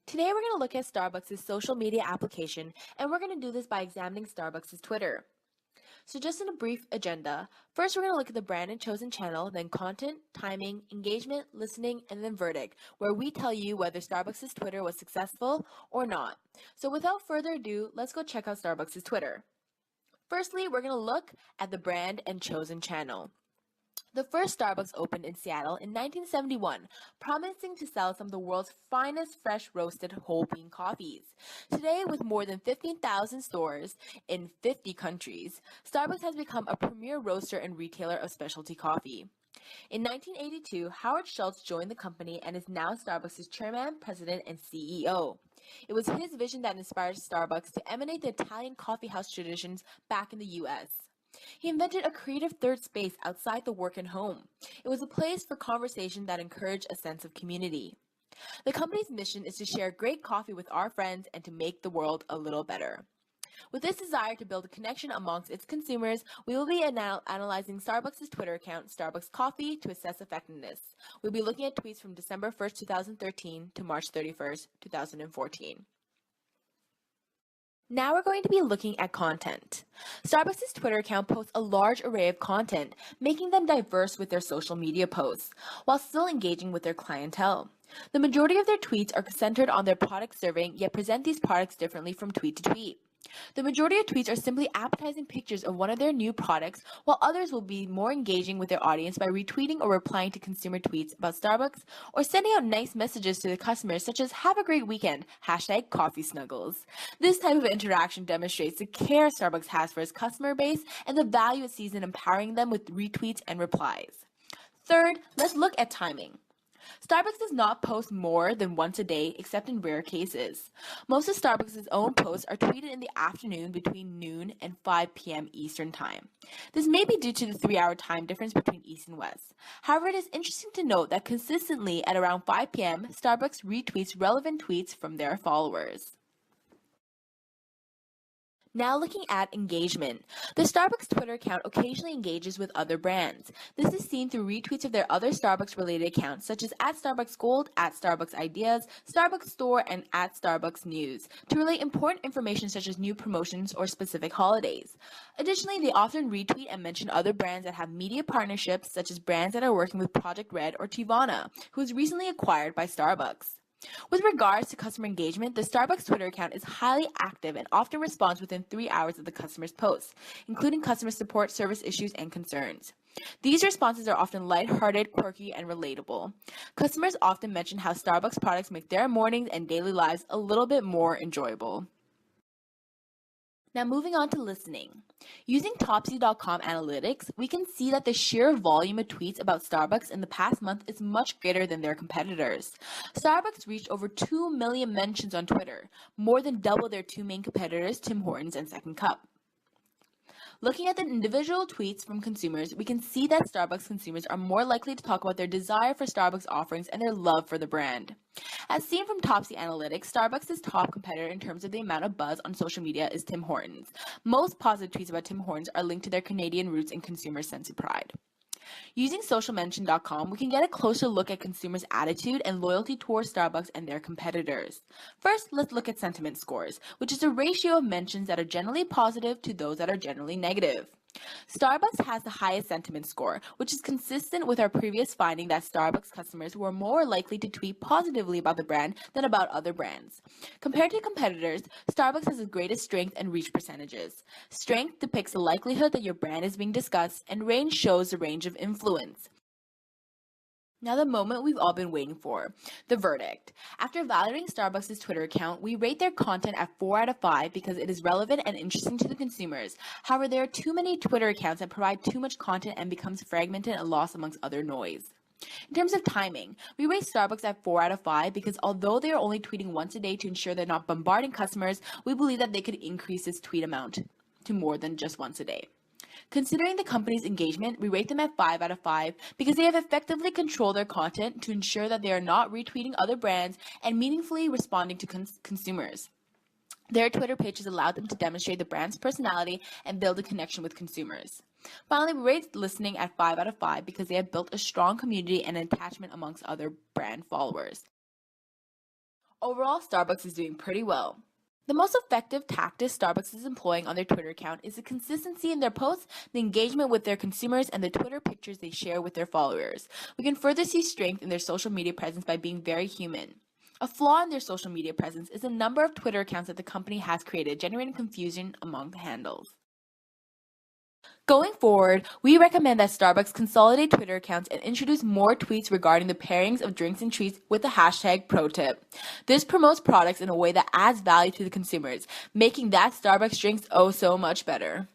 Today we're going to look at Starbucks' social media application, and we're going to do this by examining Starbucks' Twitter. So just in a brief agenda, first we're going to look at the brand and chosen channel, then content, timing, engagement, listening, and then verdict, where we tell you whether Starbucks' Twitter was successful or not. So without further ado, let's go check out Starbucks' Twitter. Firstly, we're going to look at the brand and chosen channel. The first Starbucks opened in Seattle in 1971, promising to sell some of the world's finest fresh roasted whole bean coffees. Today, with more than 15,000 stores in 50 countries, Starbucks has become a premier roaster and retailer of specialty coffee. In 1982, Howard Schultz joined the company and is now Starbucks' chairman, president, and CEO. It was his vision that inspired Starbucks to emanate the Italian coffeehouse traditions back in the U.S. He invented a creative third space outside the work and home. It was a place for conversation that encouraged a sense of community. The company's mission is to share great coffee with our friends and to make the world a little better. With this desire to build a connection amongst its consumers, we will be analyzing Starbucks' Twitter account, Starbucks Coffee, to assess effectiveness. We'll be looking at tweets from December 1st, 2013 to March 31st, 2014. Now we're going to be looking at content. Starbucks' Twitter account posts a large array of content, making them diverse with their social media posts, while still engaging with their clientele. The majority of their tweets are centered on their product serving, yet present these products differently from tweet to tweet. The majority of tweets are simply appetizing pictures of one of their new products, while others will be more engaging with their audience by retweeting or replying to consumer tweets about Starbucks or sending out nice messages to the customers such as "Have a great weekend," #CoffeeSnuggles. This type of interaction demonstrates the care Starbucks has for its customer base and the value it sees in empowering them with retweets and replies. Third, let's look at timing. Starbucks does not post more than once a day, except in rare cases. Most of Starbucks' own posts are tweeted in the afternoon between noon and 5 p.m. Eastern Time. This may be due to the 3-hour time difference between East and West. However, it is interesting to note that consistently at around 5 p.m., Starbucks retweets relevant tweets from their followers. Now looking at engagement. The Starbucks Twitter account occasionally engages with other brands. This is seen through retweets of their other Starbucks-related accounts, such as @StarbucksGold, @StarbucksIdeas, Starbucks Store, and @Starbucks News, to relay important information such as new promotions or specific holidays. Additionally, they often retweet and mention other brands that have media partnerships, such as brands that are working with Project Red or Teavana, who was recently acquired by Starbucks. With regards to customer engagement, the Starbucks Twitter account is highly active and often responds within 3 hours of the customer's post, including customer support, service issues, and concerns. These responses are often lighthearted, quirky, and relatable. Customers often mention how Starbucks products make their mornings and daily lives a little bit more enjoyable. Now moving on to listening. Using Topsy.com analytics, we can see that the sheer volume of tweets about Starbucks in the past month is much greater than their competitors. Starbucks reached over 2 million mentions on Twitter, more than double their two main competitors, Tim Hortons and Second Cup. Looking at the individual tweets from consumers, we can see that Starbucks consumers are more likely to talk about their desire for Starbucks offerings and their love for the brand. As seen from Topsy Analytics, Starbucks' top competitor in terms of the amount of buzz on social media is Tim Hortons. Most positive tweets about Tim Hortons are linked to their Canadian roots and consumer sense of pride. Using socialmention.com, we can get a closer look at consumers' attitude and loyalty towards Starbucks and their competitors. First, let's look at sentiment scores, which is a ratio of mentions that are generally positive to those that are generally negative. Starbucks has the highest sentiment score, which is consistent with our previous finding that Starbucks customers were more likely to tweet positively about the brand than about other brands. Compared to competitors, Starbucks has the greatest strength and reach percentages. Strength depicts the likelihood that your brand is being discussed, and range shows the range of influence. Now the moment we've all been waiting for, the verdict. After evaluating Starbucks' Twitter account, we rate their content at 4 out of 5 because it is relevant and interesting to the consumers. However, there are too many Twitter accounts that provide too much content and becomes fragmented and lost amongst other noise. In terms of timing, we rate Starbucks at 4 out of 5 because although they are only tweeting once a day to ensure they're not bombarding customers, we believe that they could increase this tweet amount to more than just once a day. Considering the company's engagement, we rate them at 5 out of 5 because they have effectively controlled their content to ensure that they are not retweeting other brands and meaningfully responding to consumers. Their Twitter pages allowed them to demonstrate the brand's personality and build a connection with consumers. Finally, we rate listening at 5 out of 5 because they have built a strong community and attachment amongst other brand followers. Overall, Starbucks is doing pretty well. The most effective tactic Starbucks is employing on their Twitter account is the consistency in their posts, the engagement with their consumers, and the Twitter pictures they share with their followers. We can further see strength in their social media presence by being very human. A flaw in their social media presence is the number of Twitter accounts that the company has created, generating confusion among the handles. Going forward, we recommend that Starbucks consolidate Twitter accounts and introduce more tweets regarding the pairings of drinks and treats with the hashtag #ProTip. This promotes products in a way that adds value to the consumers, making that Starbucks drinks oh so much better.